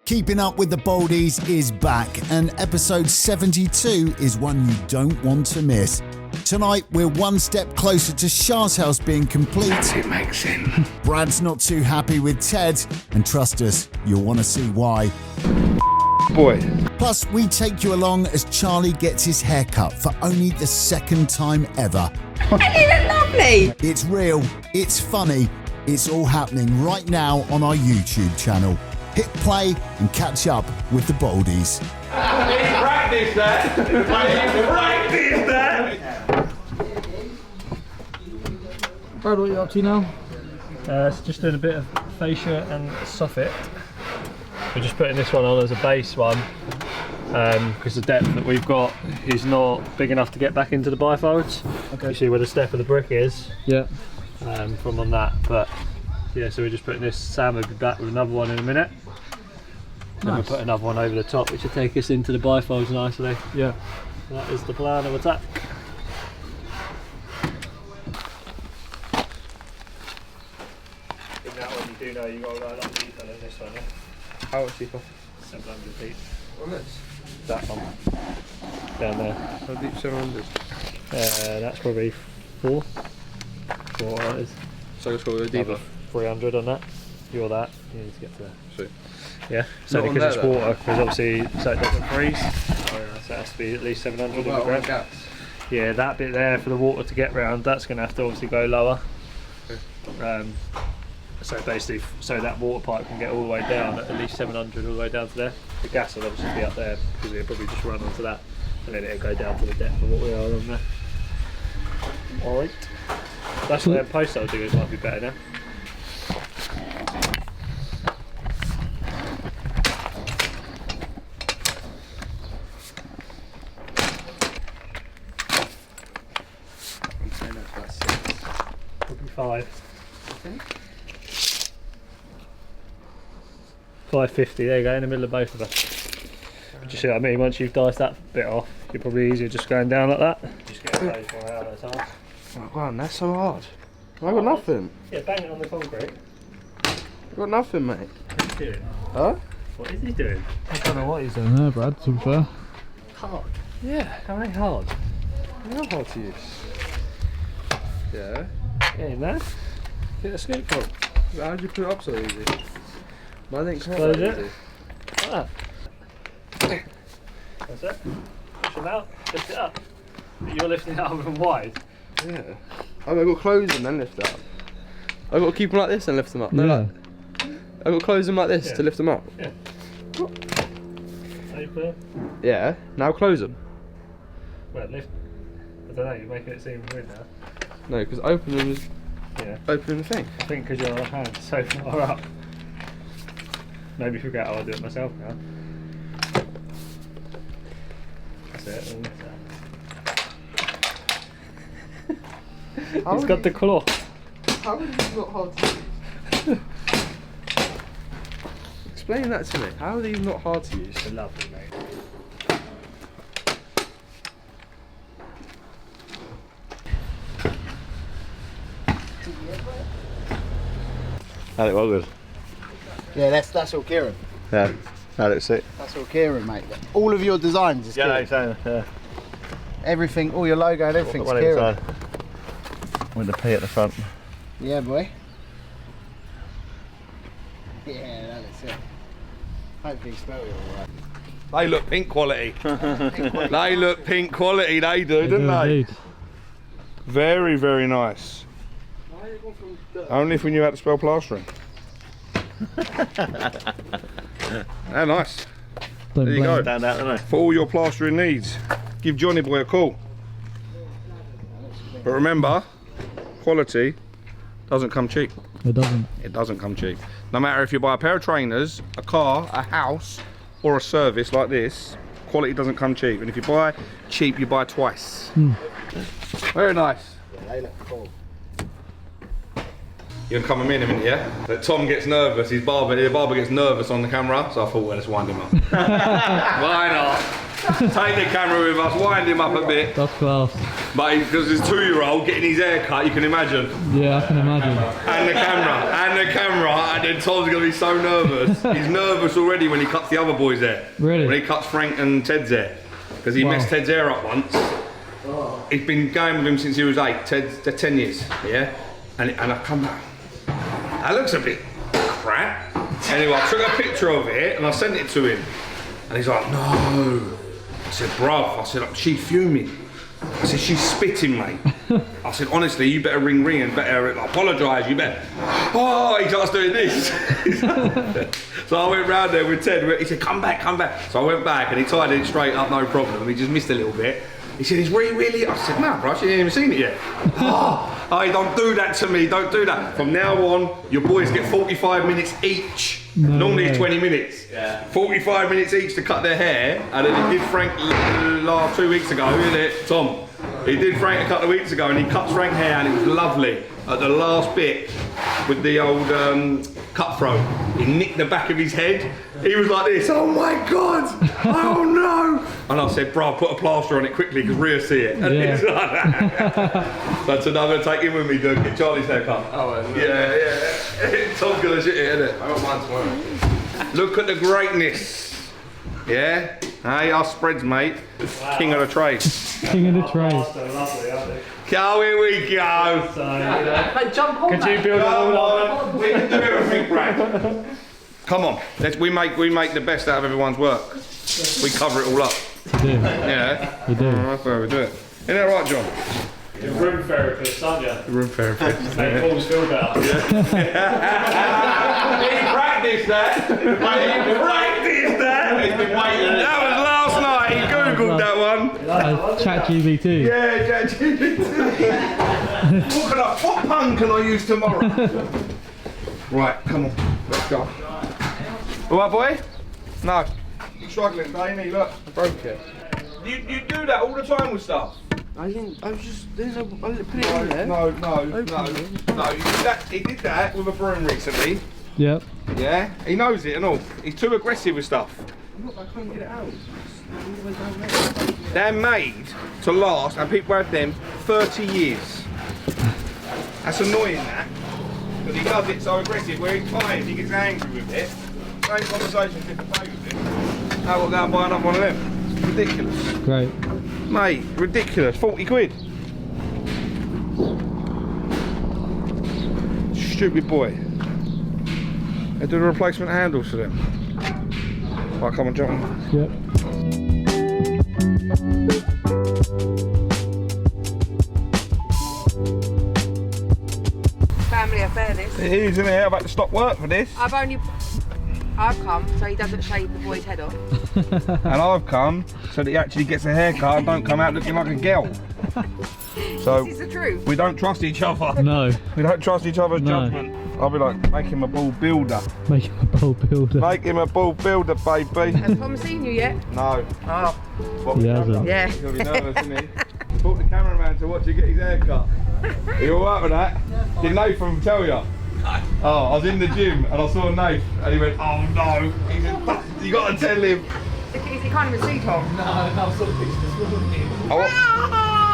Keeping Up With The Baldies is back, and episode 72 is one you don't want to miss. Tonight, we're one step closer to Chars' house being complete. It makes sense. Brad's not too happy with Ted, and trust us, you'll want to see why. Boy. Plus, we take you along as Charlie gets his hair cut for only the second time ever. And you look lovely! It's real, it's funny, it's all happening right now on our YouTube channel. Hit play and catch up with the Baldies. Practice that. Practice that. Brad, what are you up to now? It's just doing a bit of fascia and soffit. We're just putting this one on as a base one because the depth that we've got is not big enough to get back into the bifolds. Okay. You see where the step of the brick is? Yeah. From on that, but yeah, so we're just putting this. Sam will be back with another one in a minute. Then we'll put another one over the top, which will take us into the bifolds nicely. Yeah. That is the plan of attack. In that one, you do know you got a lot of detail in this one, yeah? How much deeper? 700 feet. On this? That one. Down there. How deep 700? That's probably 4. 4 that is. So let's go deeper. 300 on that. You're that. You need to get to there. Sweet. Yeah. So Not because it's there, water, because obviously so it doesn't freeze. So it has to be at least 700 in the ground. Gas? Yeah, that bit there for the water to get round, that's going to have to obviously go lower. Okay. So basically, so that water pipe can get all the way down, at least 700 all the way down to there. The gas will obviously be up there because it'll probably just run onto that, and then it'll go down to the depth of what we are on there. Alright. That's what them posts I'll do, it might be better now. Probably 5. 550, there you go, in the middle of both of us. Do you see what I mean? Once you've diced that bit off, you're probably easier just going down like that. Just get those more out of the Oh, wow, that's so hard. I got nothing. Yeah, bang it on the concrete. I got nothing, mate. What's he doing? Huh? What is he doing? I don't know what he's doing there, Brad, to be fair. Hard. Yeah, how ain't hard? They're not hard to use. Yeah. Yeah, no. Get a scoop from. How did you put it up so easy? Mine ain't quite Close that it. easy. Like that. That's it. Push them out, lift it up. But you're lifting it up and wide. Yeah. I've got to close them then lift it up. I've got to keep them like this and lift them up. No, Yeah. like, I've got to close them like this to lift them up. Yeah. Are you clear? Yeah. Now close them. Well, lift. I don't know, you're making it seem weird now. No, because open them is Yeah. opening the thing. I think because your hand's so far up. Maybe forget how I do it myself now. That's it. And it's got the claw. How are these not hard to use? Explain that to me. How are these not hard to use? They're lovely, mate. That look well good. Yeah, that's all Kieran. Yeah, that looks sick. That's all Kieran, mate. All of your designs is Kieran. Yeah. Everything, all your logo and everything's One Kieran. inside. With the P at the front. Yeah, boy. Yeah, that looks it. Hopefully you spell it all right. They look pink quality. They look pink quality, they do, don't they? Indeed. Very, very nice. Only if we knew how to spell plastering. They're nice. Don't There you blame go. Stand out, don't For all your plastering needs, give Johnny Boy a call. But remember, quality doesn't come cheap. It doesn't. It doesn't come cheap. No matter if you buy a pair of trainers, a car, a house, or a service like this, quality doesn't come cheap. And if you buy cheap, you buy twice. Very nice. Yeah, they look cool. You're gonna come with me in a minute, yeah? But Tom gets nervous, the barber gets nervous on the camera, so I thought, well, let's wind him up. Why not? take the camera with us, wind him up a bit. That's class. But because his 2-year-old getting his hair cut, you can imagine. Yeah, I can imagine. And the camera, and then Tom's gonna be so nervous. He's nervous already when he cuts the other boy's hair. Really? When he cuts Frank and Ted's hair. Because he messed Ted's hair up once. He's been going with him since he was 8, Ted's 10 years, yeah? And I come back, that looks a bit crap. Anyway, I took a picture of it and I sent it to him. And he's like, no. I said, bruv, I said, she's fuming. I said, she's spitting, mate. I said, honestly, you better ring and better apologise, you better. Oh, he starts doing this. So I went round there with Ted, he said, come back. So I went back and he tied it straight up, no problem. He just missed a little bit. He said, is really? I said, no, bro, she ain't even seen it yet. Oh, don't do that to me, don't do that. From now on, your boys get 45 minutes each. No Normally way. it's 20 minutes. Yeah. 45 minutes each to cut their hair, and then he did Frank 2 weeks ago, isn't it, Tom? He did Frank a couple of weeks ago, and he cut Frank's hair, and it was lovely. At the last bit, with the old cutthroat, he nicked the back of his head. He was like this, oh my God, oh no. And I said, bro, put a plaster on it quickly, because Rhea see it. And Yeah. it's like that. So tonight I'm going to take him with me, dude, get Charlie's haircut. Oh, Yeah. Tom's going to shit it, innit? I got mine tomorrow. Look at the greatness. Yeah? Hey, our spreads, mate. King of the trade. King of the trade. So lovely, aren't they? Go, here we go. So, Could you build Come on. We can do everything, Brad. Come on. We make the best out of everyone's work. We cover it all up. We do. Yeah? We do. That's where we do it. Isn't that right, John? you're room therapist, aren't you? Room therapist. Make Paul's feel better. He practiced that. He practiced that. He's been waiting. That was last night. He googled that one. ChatGPT. Yeah, ChatGPT. What pun can I use tomorrow? Right, come on. Let's go. All right, boy? No. You're struggling, Damie. Look, I broke it. You do that all the time with stuff. I was just, I put it in there. No. You did that. He did that with a broom recently. Yep. Yeah, he knows it and all. He's too aggressive with stuff. Look, I can't get it out. They're made to last, and people have them 30 years. That's annoying, that. But he does it so aggressive, where he's fine, he gets angry with it. Same conversation, different day with it. Now we'll go and buy another one of them. It's ridiculous. Great. Mate, ridiculous. 40 quid. Stupid boy. They do the replacement handles for them. Right, come on, jump on. Yep. Family affair, this. It is, isn't it? I've had to stop work for this. I've come so he doesn't shave the boy's head off. And I've come so that he actually gets a haircut and don't come out looking like a girl. So This is the truth. we don't trust each other. No. We don't trust each other's No. judgment. I'll be like, make him a ball builder. Make him a bowl builder. Make him a ball builder, baby. Has Tom seen you yet? No. Oh, What He we hasn't. done? Yeah. He's gonna be nervous, isn't he? Brought the cameraman to watch you get his haircut. Are you alright with that? Did Nathan tell you? Oh, I was in the gym and I saw Nath and he went, oh no. He said, you gotta tell him. he can't even see Tom.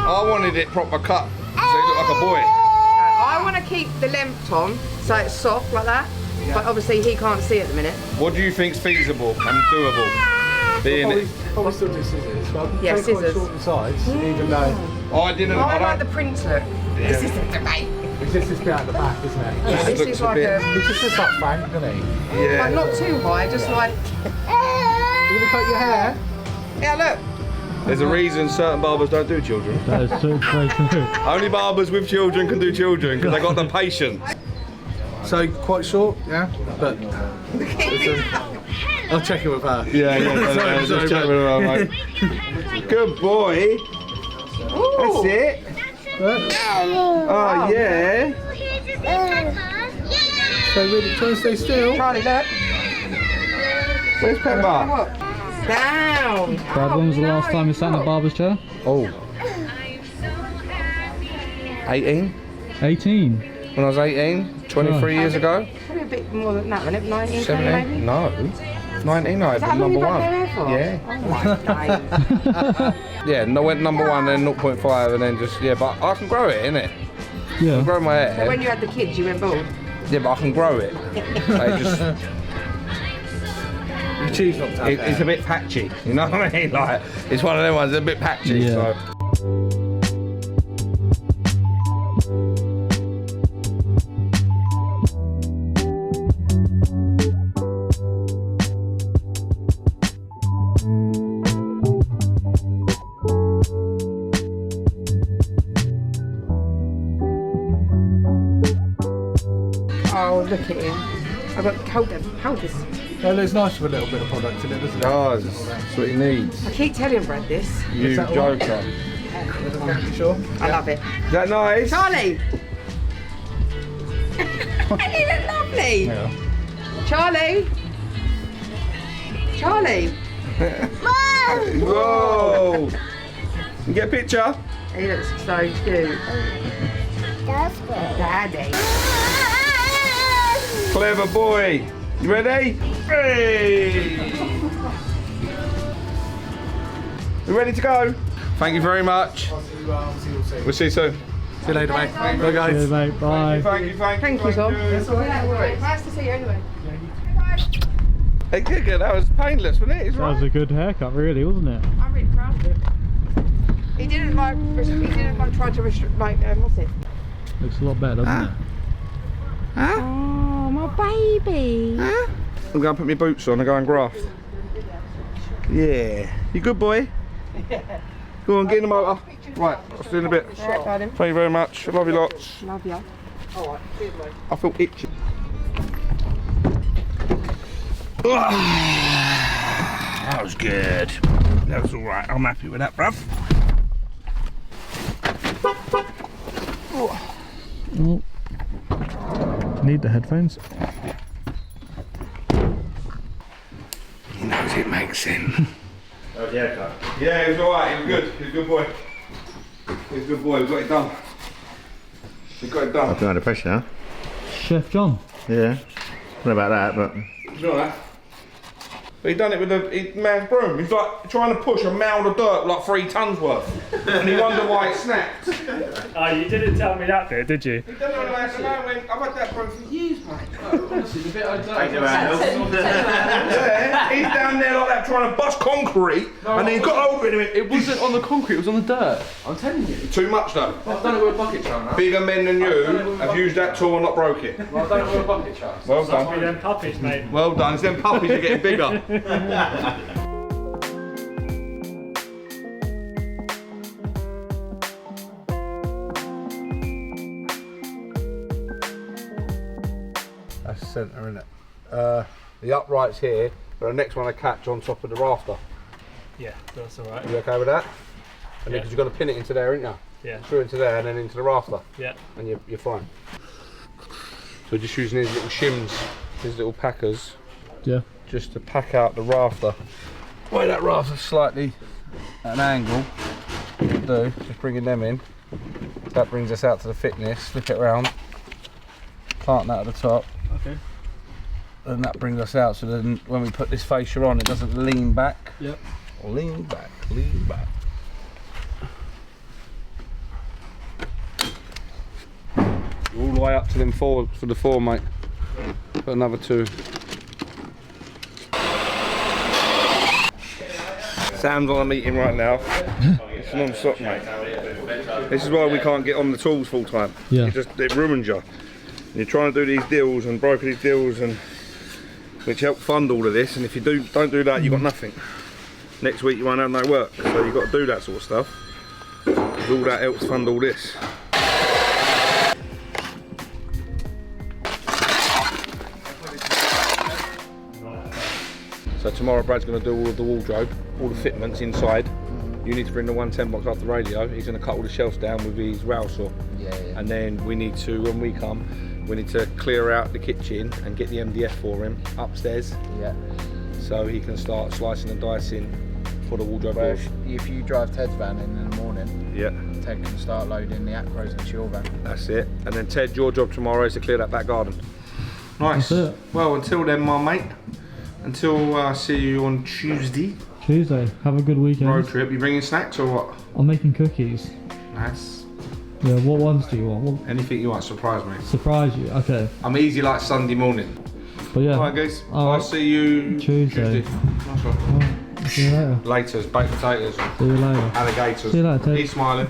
I wanted it proper cut, so he looked like a boy. I want to keep the length, Tom, so it's soft like that. But obviously he can't see at the minute. What do you think's feasible and doable? Being Probably still do scissors. But Yeah, they're quite scissors. short in size, even though I didn't. I like I the don't. print look. This isn't debate. it's just this bit at the back, isn't it? Yeah, this looks is a like bit- a, It's just this like Frank, isn't he? but Yeah. not too high, just like, You gonna cut your hair? yeah, look. There's a reason certain barbers don't do children. That is so very true. Only barbers with children can do children because they got the patience. So quite short, yeah. But I'll check it with her. Yeah, Sorry, just check with her, mate. Good boy. That's it. Oh yeah. So really, try and stay still. Charlie, look. Where's Pepper? What? Down. Brad, when was the last time you sat in a barber's chair? Oh. 18. 18. When I was 18, 23 years ago. Probably a bit more than that, wasn't it? 19, 20 17. maybe? No. 99, that how long number you've one. had their hair for? Yeah. Oh my days. Yeah, and I went number 1, then 0.5, and then just, yeah, but I can grow it, innit? I can Yeah. grow my So hair. when you had the kids, you went bald? Yeah, but I can grow it. Like, just, You choose not to have it's a bit patchy, you know what I mean? Like, it's one of them ones, a bit patchy, Yeah. so. Oh, look at him. I've got, hold this. Well, it's nice with a little bit of product in it, isn't it? Oh, that's what he needs. I keep telling Brad this. You joker. You sure? I love it. Is that nice? Charlie! Isn't it lovely? Yeah. Charlie! Charlie! Whoa! You get a picture? He looks so cute. Daddy. Clever boy. You ready? Hey! You ready to go? Thank you very much. We'll see you soon. See you later, mate. Bye, Cheers, guys. mate. Bye. Thank you. Thank you, Tom. Nice to see you anyway. Hey, good. That was painless, wasn't it? It's That was right. a good haircut, really, wasn't it? I'm really proud of him. He didn't like try to restrict, like, what's it? Looks a lot better, doesn't it? Oh, my baby. I'm going to put my boots on and go and graft. Yeah. You good, boy? Go on, get in the motor. Right, I'll see you in a bit. Alright, darling. Thank you very much. I love you lots. Love you. I feel itchy. That was good. That was alright. I'm happy with that, bruv. Oh. Need the headphones. He knows it makes sense. That was the haircut. Yeah, he was alright. He was good. He was a good boy. He was a good boy. We got it done. We got it done. I've been under pressure now. Chef John. Yeah. Don't know about that, but You know that? But he done it with a man's broom. He's like trying to push a mound of dirt like 3 tons worth. And he wondered why it snapped. Oh, you didn't tell me that bit, did you? He done it on the man, the man went, I've had that broom for years, mate. Honestly, the bit I Yeah, he's down there like that trying to bust concrete, and then he got over it and he went, It wasn't on the concrete, it was on the dirt. I'm telling you. too much though. I've done it with a bucket, Char. Bigger men than you have used that tool and not broke it. Well, I've done it with a bucket, Char. Well Must be done. them puppies, mate. Well done. It's them puppies are getting bigger. That's the centre, isn't it? The upright's here, but the next one I catch on top of the rafter. Yeah, that's alright. You okay with that? And Yeah. because you've got to pin it into there, ain't you? Yeah. Through into there and then into the rafter, Yeah. and you're fine. So just using these little shims, these little packers, Yeah. just to pack out the rafter. Where that rafter's slightly at an angle, what we'll do, just bringing them in. That brings us out to the thickness, flip it around, plant that at the top. Okay. And that brings us out so then when we put this fascia on, it doesn't lean back. Yep. Lean back, lean back. All the way up to them 4 for the 4, mate. Put another 2. Sam's on a meeting right now. It's non-stop, mate. This is why we can't get on the tools full time. Yeah. It ruins you. You're trying to do these deals and broker these deals, and which help fund all of this. And if you don't do that, you've got nothing. Next week you won't have no work. So you've got to do that sort of stuff. Because all that helps fund all this. So tomorrow Brad's going to do all of the wardrobe, all the fitments inside. You need to bring the 110 box off the radio. He's going to cut all the shelves down with his rail saw. Yeah. And then we need to, when we come, we need to clear out the kitchen and get the MDF for him upstairs. Yeah. So he can start slicing and dicing for the wardrobe Well, doors. if you drive Ted's van in the morning, Yeah, Ted can start loading the acros into your van. that's it. And then Ted, your job tomorrow is to clear that back garden. Nice. That's it. Well, until then, my mate, Until I see you on Tuesday. Tuesday. Have a good weekend. Road trip. You bringing snacks or what? I'm making cookies. Nice. Yeah, what ones do you want? What, Anything you want, surprise me. surprise you? Okay. I'm easy like Sunday morning. But yeah. Alright guys, All I'll right. see you Tuesday. Nice one. Alright, see you later. Laters, baked potatoes, See you later. alligators. See you later, Ted. He's smiling.